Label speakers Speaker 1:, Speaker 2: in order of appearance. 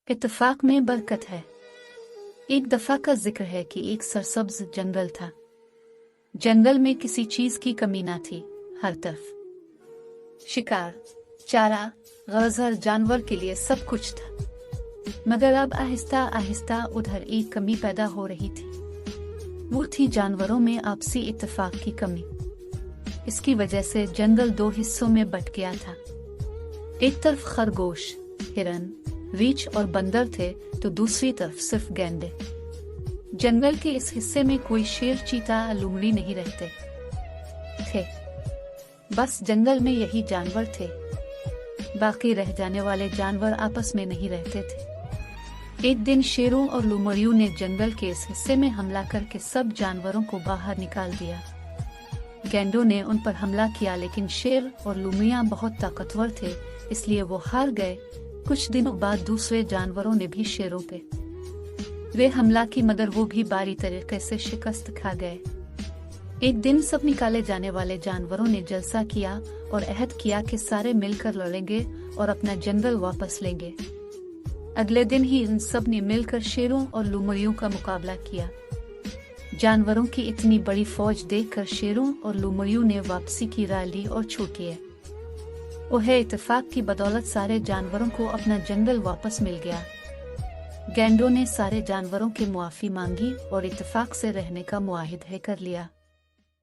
Speaker 1: इत्तेफाक में बरकत है। एक दफा का जिक्र है कि एक सरसब्ज जंगल था। जंगल में किसी चीज की कमी ना थी। हर तरफ शिकार, चारा, गज़र जानवर के लिए सब कुछ था। मगर अब आहिस्ता आहिस्ता उधर एक कमी पैदा हो रही थी। वो थी जानवरों में आपसी इत्तेफाक की कमी। इसकी वजह से जंगल दो हिस्सों में बंट गया था। एक तरफ खरगोश, हिरन, रीछ और बंदर थे तो दूसरी तरफ सिर्फ गैंडे। जंगल के इस हिस्से में कोई शेर, चीता, लूमड़ी नहीं रहते थे। बस जंगल में यही जानवर थे। बाकी रह जाने वाले जानवर आपस में नहीं रहते थे। एक दिन शेरों और लूमड़ियों ने जंगल के इस हिस्से में हमला करके सब जानवरों को बाहर निकाल दिया। गैंडों ने उन पर हमला किया, लेकिन शेर और लूमड़ियां बहुत ताकतवर थे, इसलिए वो हार गए। कुछ दिनों बाद दूसरे जानवरों ने भी शेरों पे वे हमला की, मगर वो भी बारी तरीके से शिकस्त खा गए। एक दिन सब निकाले जाने वाले जानवरों ने जलसा किया और अहद किया कि सारे मिलकर लड़ेंगे और अपना जंगल वापस लेंगे। अगले दिन ही इन सब ने मिलकर शेरों और लूमड़ियों का मुकाबला किया। जानवरों की इतनी बड़ी फौज देखकर शेरों और लूमड़ियों ने वापसी की राय ली और छूटिए। उन्हें इत्तेफाक की बदौलत सारे जानवरों को अपना जंगल वापस मिल गया। गैंडों ने सारे जानवरों की मुआफी मांगी और इत्तेफाक से रहने का मुआहिदा कर लिया।